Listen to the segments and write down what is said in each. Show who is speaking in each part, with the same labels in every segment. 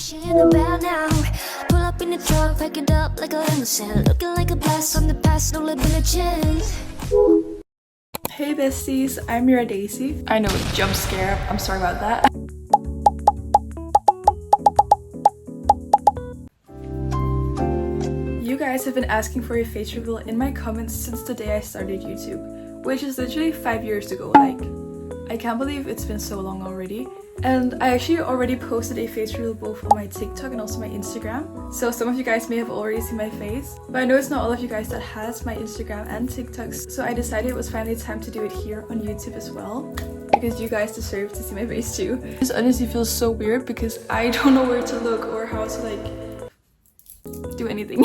Speaker 1: shit about now. Pull up in the truck, pack it up like a limousine. Looking like a blast from the past, no living a chance.
Speaker 2: Hey besties, I'm Mira Daisy. I know, jump scare, I'm sorry about that. You guys have been asking for a face reveal in my comments since the day I started YouTube, which is literally 5 years ago. Like, I can't believe it's been so long already. And I actually already posted a face reveal both on my TikTok and also my Instagram. So some of you guys may have already seen my face, but I know it's not all of you guys that has my Instagram and TikToks. So I decided it was finally time to do it here on YouTube as well, because you guys deserve to see my face too. This honestly feels so weird because I don't know where to look or how to like do anything.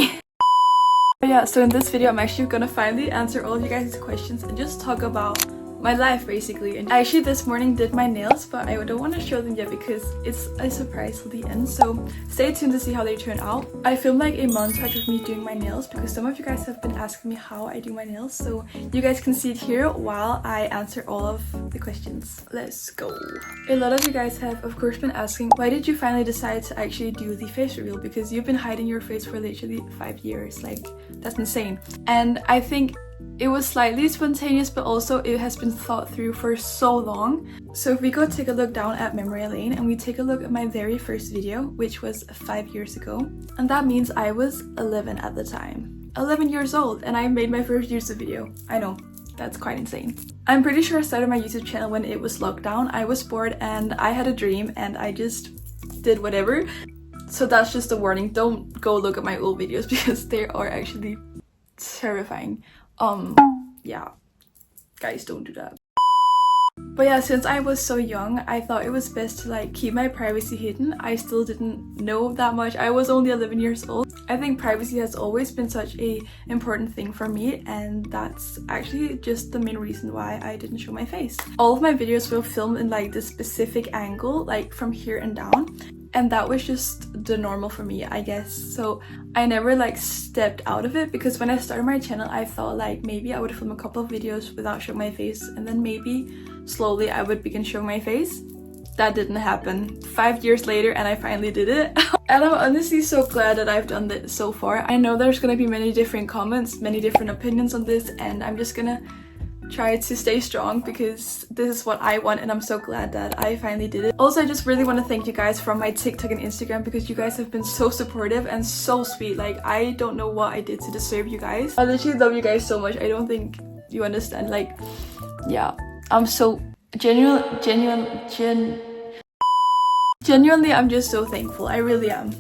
Speaker 2: But yeah, so in this video I'm actually gonna finally answer all of you guys' questions and just talk about my life basically. And I actually this morning did my nails, but I don't want to show them yet because it's a surprise till the end, so stay tuned to see how they turn out. I filmed like a montage of me doing my nails because some of you guys have been asking me how I do my nails, so you guys can see it here while I answer all of the questions. Let's go. A lot of you guys have of course been asking, why did you finally decide to actually do the face reveal, because you've been hiding your face for literally 5 years. Like, that's insane. And I think it was slightly spontaneous, but also it has been thought through for so long. So if we go take a look down at memory lane and we take a look at my very first video, which was 5 years ago, and that means I was 11 at the time. 11 years old, and I made my first YouTube video. I know, that's quite insane. I'm pretty sure I started my YouTube channel when it was lockdown. I was bored and I had a dream and I just did whatever. So that's just a warning, don't go look at my old videos because they are actually terrifying. Yeah, guys, don't do that. But yeah, since I was so young, I thought it was best to like keep my privacy hidden. I still didn't know that much. I was only 11 years old. I think privacy has always been such a important thing for me, and that's actually just the main reason why I didn't show my face. All of my videos were filmed in like this specific angle, like from here and down. And that was just the normal for me, I guess. So I never like stepped out of it, because when I started my channel, I thought like maybe I would film a couple of videos without showing my face, and then maybe slowly I would begin showing my face. That didn't happen. 5 years later and I finally did it. And I'm honestly so glad that I've done this so far. I know there's gonna be many different comments, many different opinions on this, and I'm just gonna try to stay strong because this is what I want, and I'm so glad that I finally did it. Also, I just really want to thank you guys from my TikTok and Instagram because you guys have been so supportive and so sweet. Like, I don't know what I did to deserve you guys. I literally love you guys so much. I don't think you understand. Like, yeah, I'm so genuinely I'm just so thankful. I really am.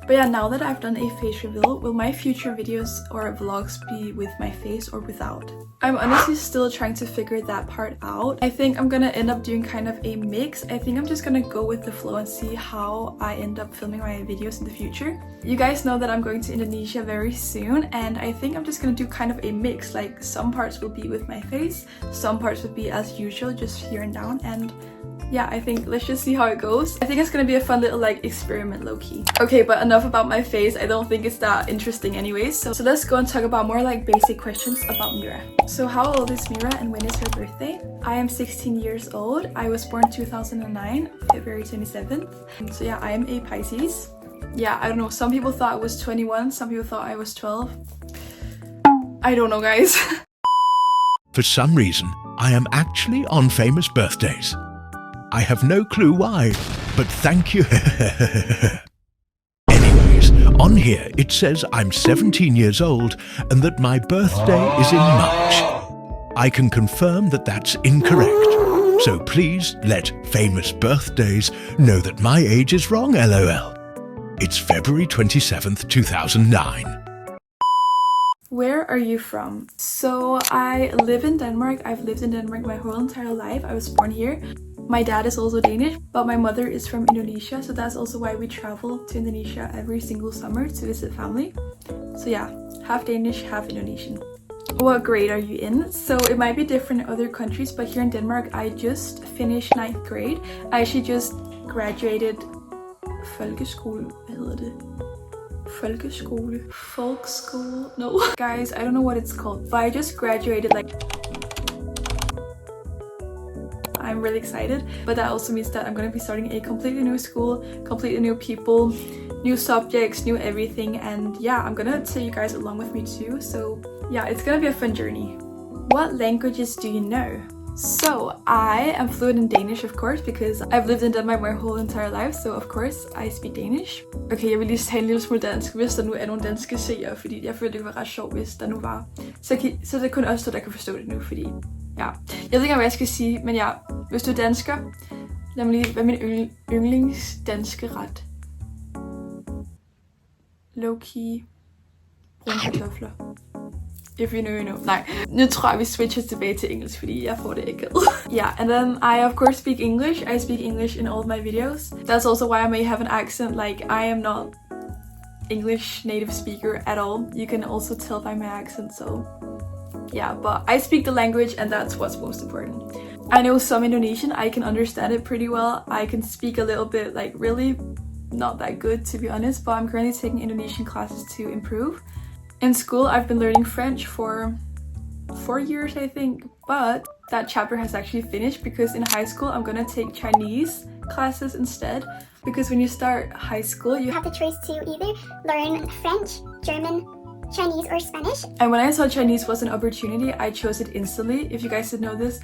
Speaker 2: But yeah, now that I've done a face reveal, will my future videos or vlogs be with my face or without? I'm honestly still trying to figure that part out. I think I'm gonna end up doing kind of a mix. I think I'm just gonna go with the flow and see how I end up filming my videos in the future. You guys know that I'm going to Indonesia very soon, and I think I'm just gonna do kind of a mix. Like, some parts will be with my face, some parts will be as usual, just here and down, and yeah, I think let's just see how it goes. I think it's gonna be a fun little like experiment, low-key. Okay, but enough about my face. I don't think it's that interesting anyways. So let's go and talk about more like basic questions about Mira. So how old is Mira and when is her birthday? I am 16 years old. I was born 2009, February 27th. So yeah, I am a Pisces. Yeah, I don't know. Some people thought I was 21. Some people thought I was 12. I don't know, guys.
Speaker 3: For some reason, I am actually on famous birthdays. I have no clue why, but thank you. Anyways, on here it says I'm 17 years old and that my birthday is in March. I can confirm that that's incorrect. So please let famous birthdays know that my age is wrong, lol. It's February 27th, 2009.
Speaker 2: Where are you from? So I live in Denmark. I've lived in Denmark my whole entire life. I was born here. My dad is also Danish, but my mother is from Indonesia, so that's also why we travel to Indonesia every single summer to visit family. So yeah, half Danish, half Indonesian. What grade are you in? So it might be different in other countries, but here in Denmark, I just finished 9th grade. I actually just graduated folkeskole. Hvad hedder det? Folkskole? No. Guys, I don't know what it's called, but I just graduated like... I'm really excited. But that also means that I'm gonna be starting a completely new school, completely new people, new subjects, new everything, and yeah, I'm gonna take you guys along with me too. So yeah, it's gonna be a fun journey. What languages do you know? So I am fluent in Danish, of course, because I've lived in Denmark my whole entire life, so of course I speak Danish. Okay, jeg vil lige tale en lille smule dansk, hvis der nu er nogle danske seere, fordi jeg følte, det var ret sjovt, hvis der nu var. Så det er kun os, der kan forstå det nu, fordi ja. Jeg ved ikke, hvad jeg skal sige, men ja, hvis du er dansker, lad mig lige, hvad min yndlings danske ret? Low-key brune kartofler. If you know, you know. Nej, nu tror jeg, vi switcher tilbage til engelsk, fordi jeg får det ikke. Yeah, and then I of course speak English. I speak English in all of my videos. That's also why I may have an accent. Like, I am not English native speaker at all. You can also tell by my accent, so yeah, but I speak the language and that's what's most important. I know some Indonesian. I can understand it pretty well. I can speak a little bit, like really not that good to be honest, but I'm currently taking Indonesian classes to improve. In school, I've been learning French for 4 years, I think, but that chapter has actually finished because in high school, I'm gonna take Chinese classes instead. Because when you start high school, you
Speaker 4: have the choice to either learn French, German, Chinese, or Spanish.
Speaker 2: And when I saw Chinese was an opportunity, I chose it instantly. If you guys didn't know this,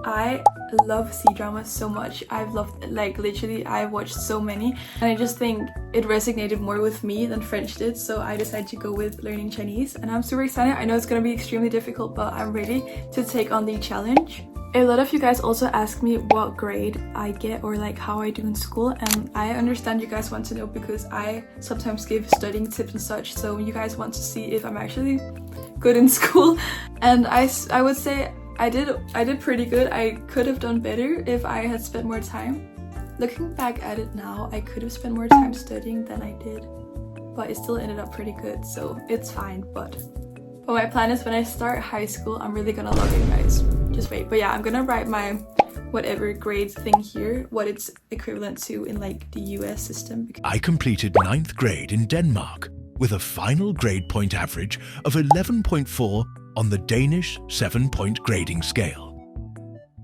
Speaker 2: I love C-dramas so much. I've loved, like, literally, I've watched so many, and I just think it resonated more with me than French did, so I decided to go with learning Chinese, and I'm super excited. I know it's gonna be extremely difficult, but I'm ready to take on the challenge. A lot of you guys also ask me what grade I get or like how I do in school, and I understand you guys want to know because I sometimes give studying tips and such, so you guys want to see if I'm actually good in school. And I would say I did pretty good. I could have done better if I had spent more time. Looking back at it now, I could have spent more time studying than I did, but it still ended up pretty good, so it's fine. But my plan is when I start high school, I'm really gonna love it, guys. Just wait. But yeah, I'm gonna write my whatever grades thing here, what it's equivalent to in like the US system.
Speaker 3: I completed 9th grade in Denmark with a final grade point average of 11.4 on the Danish 7-point grading scale.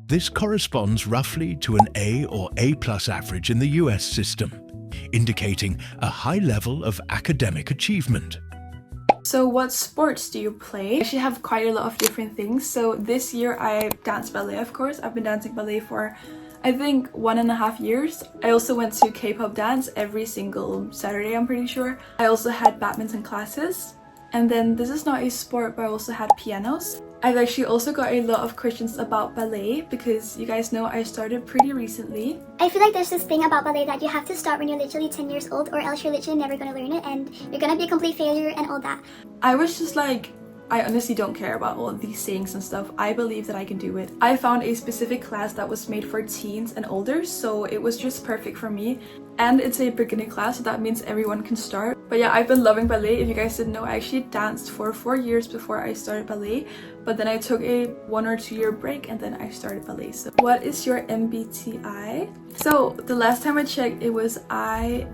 Speaker 3: This corresponds roughly to an A or A+ average in the US system, indicating a high level of academic achievement.
Speaker 2: So what sports do you play? I actually have quite a lot of different things. So this year I danced ballet, of course. I've been dancing ballet for I think 1.5 years. I also went to K-pop dance every single Saturday, I'm pretty sure. I also had badminton classes. And then this is not a sport, but I also had pianos. I've actually also got a lot of questions about ballet because you guys know I started pretty recently.
Speaker 4: I feel like there's this thing about ballet that you have to start when you're literally 10 years old or else you're literally never going to learn it and you're going to be a complete failure and all that.
Speaker 2: I was just like, I honestly don't care about all of these sayings and stuff. I believe that I can do it. I found a specific class that was made for teens and older, so it was just perfect for me. And it's a beginner class, so that means everyone can start. But yeah, I've been loving ballet. If you guys didn't know, I actually danced for 4 years before I started ballet. But then I took a 1 or 2 year break and then I started ballet. So what is your MBTI? So the last time I checked, it was INFP.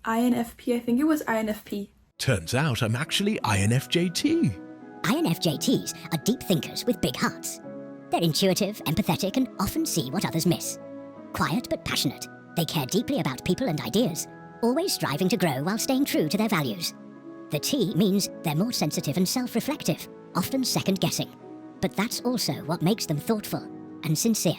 Speaker 2: INFP, I think it was INFP.
Speaker 3: Turns out I'm actually INFJT.
Speaker 5: INFJTs are deep thinkers with big hearts. They're intuitive, empathetic, and often see what others miss. Quiet but passionate, they care deeply about people and ideas, always striving to grow while staying true to their values. The T means they're more sensitive and self-reflective, often second-guessing. But that's also what makes them thoughtful and sincere.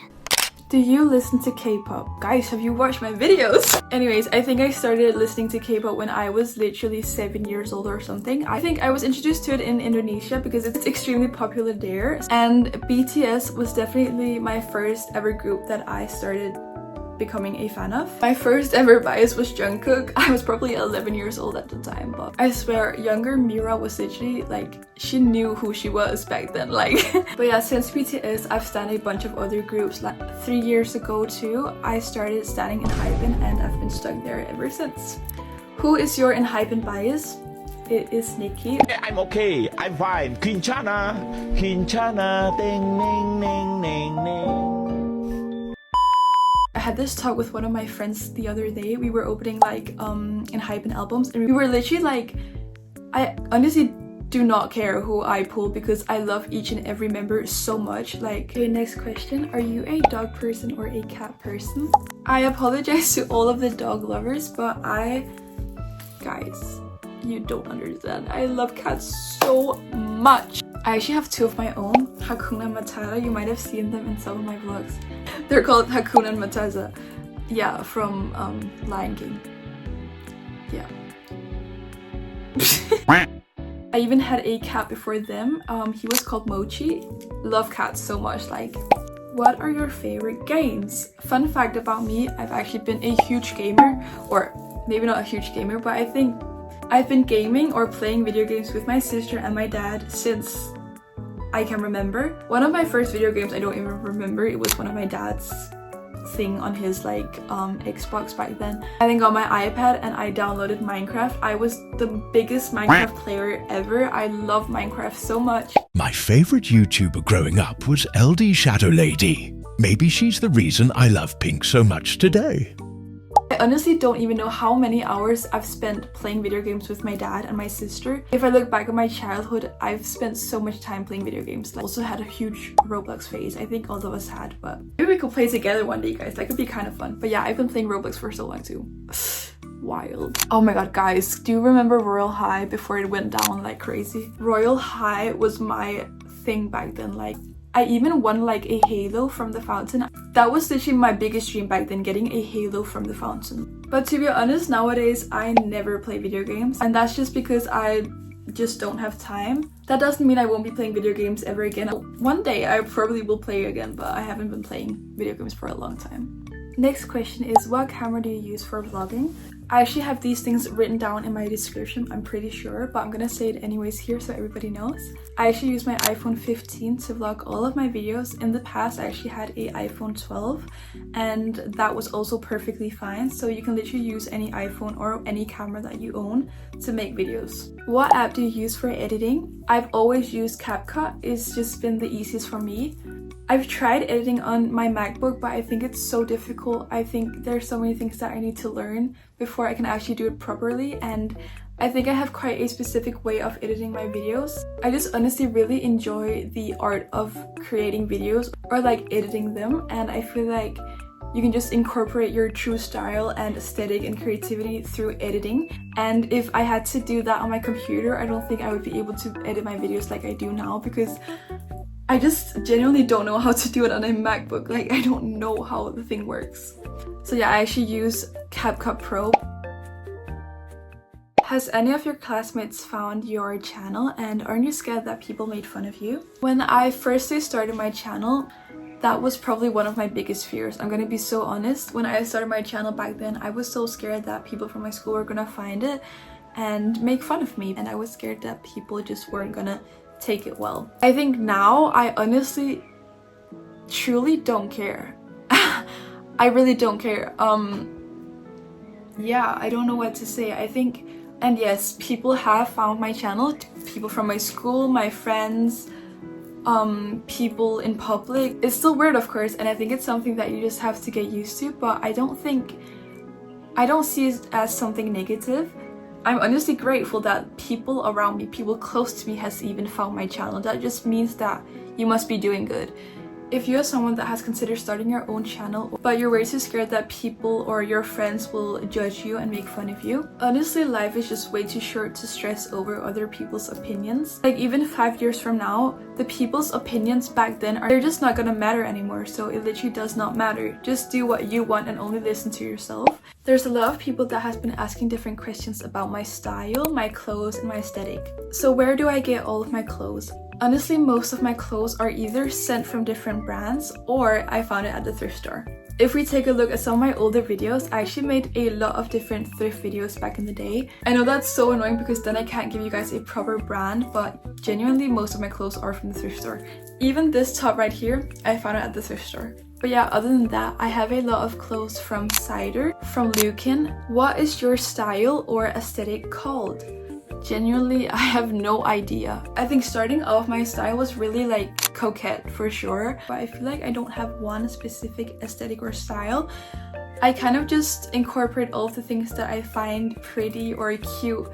Speaker 2: Do you listen to K-pop? Guys, have you watched my videos? Anyways, I think I started listening to K-pop when I was literally 7 years old or something. I think I was introduced to it in Indonesia because it's extremely popular there. And BTS was definitely my first ever group that I started becoming a fan of. My first ever bias was Jungkook. I was probably 11 years old at the time, but I swear younger Mira was literally like, she knew who she was back then, like. But yeah, since BTS I've stan a bunch of other groups. Like 3 years ago too, I started standing in Hypen and I've been stuck there ever since. Who is your Hypen bias? It is Nikki.
Speaker 6: I'm okay. I'm fine. Quinchana. Quinchana. Ding, ding, ding, ding, ding.
Speaker 2: I had this talk with one of my friends the other day. We were opening like Hypen albums and we were literally like, I honestly do not care who I pull because I love each and every member so much. Like, okay, next question. Are you a dog person or a cat person? I apologize to all of the dog lovers, but guys, you don't understand. I love cats so much. I actually have two of my own, Hakuna Matata. You might have seen them in some of my vlogs. They're called Hakuna and Matata. Yeah, from Lion King. Yeah. I even had a cat before them. He was called Mochi. Love cats so much. Like, what are your favorite games? Fun fact about me, I've actually been a huge gamer, or maybe not a huge gamer, but I think I've been gaming or playing video games with my sister and my dad since I can remember. One of my first video games, I don't even remember, it was one of my dad's thing on his like Xbox back then. I then got my iPad and I downloaded Minecraft. I was the biggest Minecraft player ever. I love Minecraft so much.
Speaker 3: My favorite YouTuber growing up was LD Shadow Lady. Maybe she's the reason I love pink so much today.
Speaker 2: I honestly don't even know how many hours I've spent playing video games with my dad and my sister. If I look back at my childhood, I've spent so much time playing video games. I also had a huge Roblox phase. I think all of us had, but maybe we could play together one day, guys. That could be kind of fun. But yeah, I've been playing Roblox for so long too. Wild. Oh my god, guys, do you remember Royal High before it went down like crazy? Royal High was my thing back then. Like, I even won like a halo from the fountain. That was literally my biggest dream back then, getting a halo from the fountain. But to be honest, nowadays I never play video games, and that's just because I just don't have time. That doesn't mean I won't be playing video games ever again. One day I probably will play again, but I haven't been playing video games for a long time. Next question is, what camera do you use for vlogging? I actually have these things written down in my description, I'm pretty sure, but I'm gonna say it anyways here so everybody knows. I actually use my iPhone 15 to vlog all of my videos. In the past, I actually had a iPhone 12 and that was also perfectly fine. So you can literally use any iPhone or any camera that you own to make videos. What app do you use for editing? I've always used CapCut. It's just been the easiest for me. I've tried editing on my MacBook, but I think it's so difficult. I think there's so many things that I need to learn before I can actually do it properly, and I think I have quite a specific way of editing my videos. I just honestly really enjoy the art of creating videos or like editing them, and I feel like you can just incorporate your true style and aesthetic and creativity through editing. And if I had to do that on my computer, I don't think I would be able to edit my videos like I do now, because I just genuinely don't know how to do it on a MacBook. Like, I don't know how the thing works. So yeah, I actually use CapCut Pro. Has any of your classmates found your channel, and aren't you scared that people made fun of you? When I firstly started my channel, that was probably one of my biggest fears. I'm gonna be so honest. When I started my channel back then, I was so scared that people from my school were gonna find it and make fun of me. And I was scared that people just weren't gonna take it well. I think now I honestly truly don't care. I really don't care. Yeah, I don't know what to say. I think, and yes, people have found my channel, people from my school, my friends, people in public. It's still weird, of course, and I think it's something that you just have to get used to, but I don't see it as something negative. I'm honestly grateful that people around me, people close to me, has even found my channel. That just means that you must be doing good. If you're someone that has considered starting your own channel, but you're way too scared that people or your friends will judge you and make fun of you, honestly, life is just way too short to stress over other people's opinions. Like, even 5 years from now, the people's opinions back then they're just not gonna matter anymore, so it literally does not matter. Just do what you want and only listen to yourself. There's a lot of people that has been asking different questions about my style, my clothes, and my aesthetic. So where do I get all of my clothes? Honestly, most of my clothes are either sent from different brands or I found it at the thrift store. If we take a look at some of my older videos, I actually made a lot of different thrift videos back in the day. I know that's so annoying because then I can't give you guys a proper brand, but genuinely most of my clothes are from the thrift store. Even this top right here, I found it at the thrift store. But yeah, other than that, I have a lot of clothes from Cider, from Lukin. What is your style or aesthetic called? Genuinely, I have no idea. I think starting off, my style was really like coquette for sure, but I feel like I don't have one specific aesthetic or style. I kind of just incorporate all of the things that I find pretty or cute,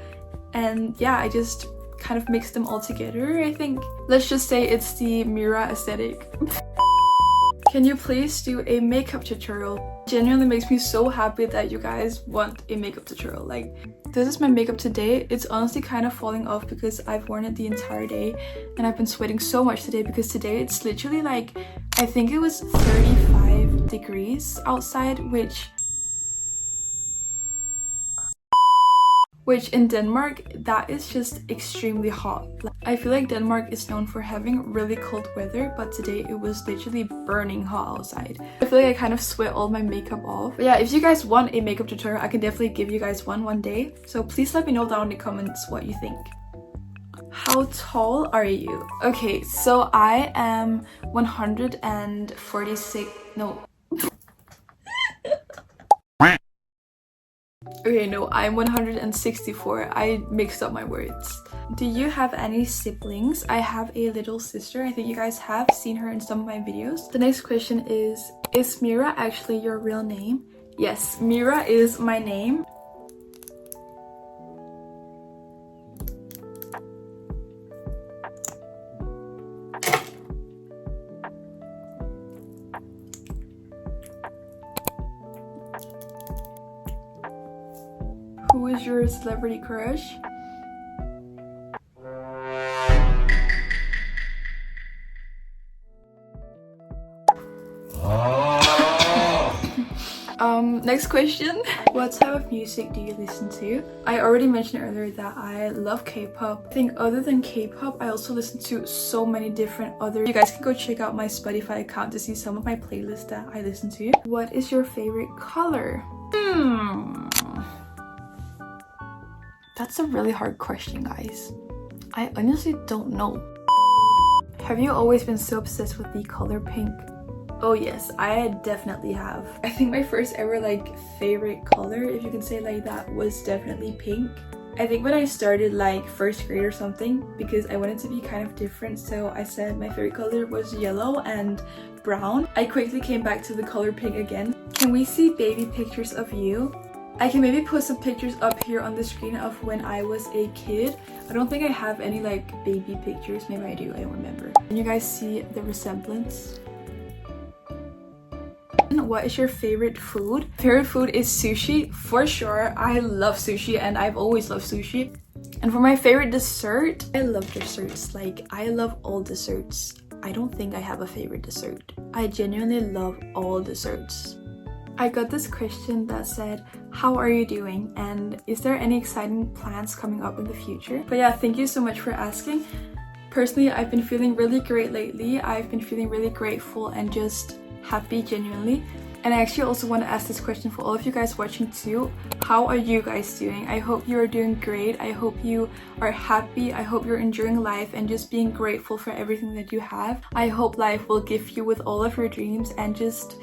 Speaker 2: and yeah, I just kind of mix them all together, I think. Let's just say it's the Mira aesthetic. Can you please do a makeup tutorial? Genuinely makes me so happy that you guys want a makeup tutorial. Like, this is my makeup today. It's honestly kind of falling off because I've worn it the entire day and I've been sweating so much today because today it's literally like, I think it was 35 degrees outside, which in Denmark, that is just extremely hot. I feel like Denmark is known for having really cold weather, but today it was literally burning hot outside. I feel like I kind of sweat all my makeup off. But yeah, if you guys want a makeup tutorial, I can definitely give you guys one day. So please let me know down in the comments what you think. How tall are you? Okay, so I am 146, no. Okay, no, I'm 164. I mixed up my words. Do you have any siblings? I have a little sister. I think you guys have seen her in some of my videos. The next question is Mira actually your real name? Yes, Mira is my name. Who is your celebrity crush? Next question. What type of music do you listen to? I already mentioned earlier that I love K-pop. I think other than K-pop, I also listen to so many different other... You guys can go check out my Spotify account to see some of my playlists that I listen to. What is your favorite color? That's a really hard question, guys. I honestly don't know. Have you always been so obsessed with the color pink? Oh yes, I definitely have. I think my first ever like favorite color, if you can say like that, was definitely pink. I think when I started like first grade or something, because I wanted to be kind of different, so I said my favorite color was yellow and brown. I quickly came back to the color pink again. Can we see baby pictures of you? I can maybe put some pictures up here on the screen of when I was a kid. I don't think I have any like baby pictures. Maybe I do, I don't remember. Can you guys see the resemblance? What is your favorite food? Favorite food is sushi, for sure. I love sushi and I've always loved sushi. And for my favorite dessert, I love desserts. Like, I love all desserts. I don't think I have a favorite dessert. I genuinely love all desserts. I got this question that said, how are you doing? And is there any exciting plans coming up in the future? But yeah, thank you so much for asking. Personally, I've been feeling really great lately. I've been feeling really grateful and just happy genuinely. And I actually also want to ask this question for all of you guys watching too. How are you guys doing? I hope you are doing great. I hope you are happy. I hope you're enjoying life and just being grateful for everything that you have. I hope life will gift you with all of your dreams and just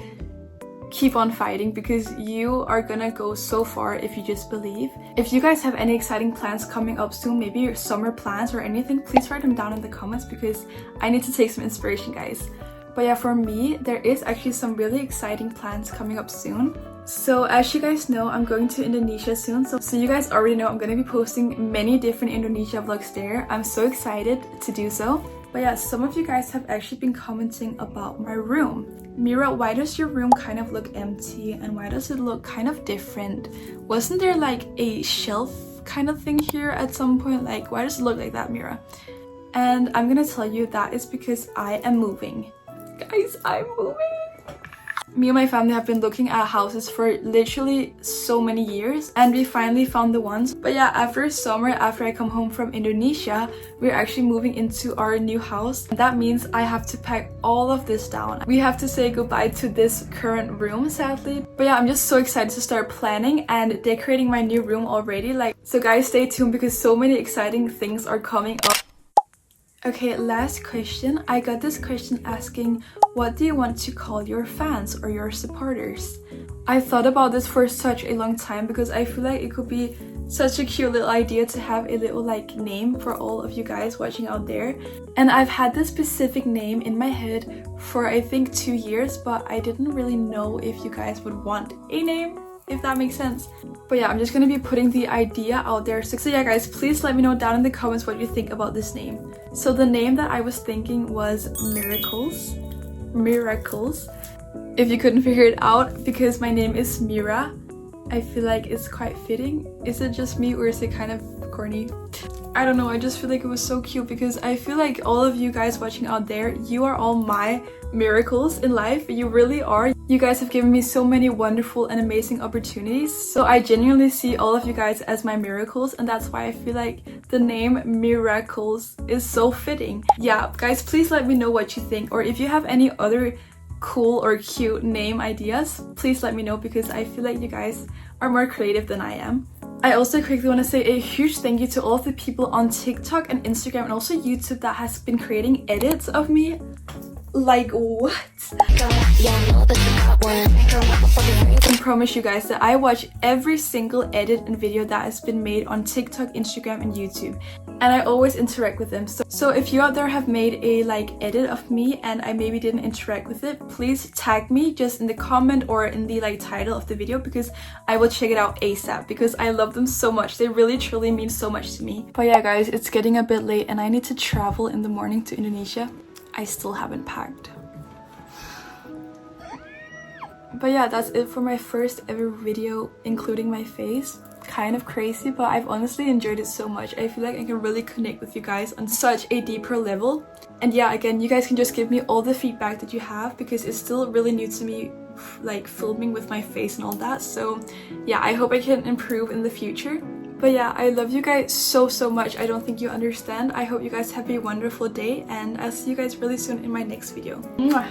Speaker 2: keep on fighting, because you are gonna go so far if you just believe. If you guys have any exciting plans coming up soon, maybe your summer plans or anything, please write them down in the comments because I need to take some inspiration, guys. But yeah, for me, there is actually some really exciting plans coming up soon. So as you guys know, I'm going to Indonesia soon. So you guys already know I'm going to be posting many different Indonesia vlogs there. I'm so excited to do so. But yeah, some of you guys have actually been commenting about my room. Mira, why does your room kind of look empty and why does it look kind of different? Wasn't there like a shelf kind of thing here at some point? Like, why does it look like that, Mira? And I'm gonna tell you that is because I am moving. Guys, I'm moving. Me and my family have been looking at houses for literally so many years and we finally found the ones. But yeah, after summer, after I come home from Indonesia, we're actually moving into our new house. That means I have to pack all of this down. We have to say goodbye to this current room, sadly. But yeah, I'm just so excited to start planning and decorating my new room already. So guys, stay tuned because so many exciting things are coming up. Okay, last question. I got this question asking, what do you want to call your fans or your supporters? I thought about this for such a long time because I feel like it could be such a cute little idea to have a little like name for all of you guys watching out there. And I've had this specific name in my head for I think 2 years, but I didn't really know if you guys would want a name. if that makes sense. But yeah, I'm just gonna be putting the idea out there. So yeah guys, please let me know down in the comments what you think about this name. So the name that I was thinking was Miracles. Miracles. If you couldn't figure it out, because my name is Mira, I feel like it's quite fitting. Is it just me or is it kind of corny? I don't know, I just feel like it was so cute because I feel like all of you guys watching out there, you are all my miracles in life. You really are. You guys have given me so many wonderful and amazing opportunities. So I genuinely see all of you guys as my miracles, and that's why I feel like the name Miracles is so fitting. Yeah, guys, please let me know what you think, or if you have any other cool or cute name ideas, please let me know because I feel like you guys are more creative than I am. I also quickly want to say a huge thank you to all of the people on TikTok and Instagram and also YouTube that has been creating edits of me. Like what? I can promise you guys that I watch every single edit and video that has been made on TikTok, Instagram and YouTube, and I always interact with them. So if you out there have made a edit of me and I maybe didn't interact with it, please tag me just in the comment or in the title of the video, because I will check it out ASAP because I love them so much. They really truly mean so much to me. But yeah guys, it's getting a bit late and I need to travel in the morning to Indonesia. I still haven't packed. But yeah, that's it for my first ever video including my face. Kind of crazy, but I've honestly enjoyed it so much. I feel like I can really connect with you guys on such a deeper level. And yeah, again, you guys can just give me all the feedback that you have because it's still really new to me, filming with my face and all that. So yeah, I hope I can improve in the future. But yeah, I love you guys so much. I don't think you understand. I hope you guys have a wonderful day and I'll see you guys really soon in my next video. Mwah!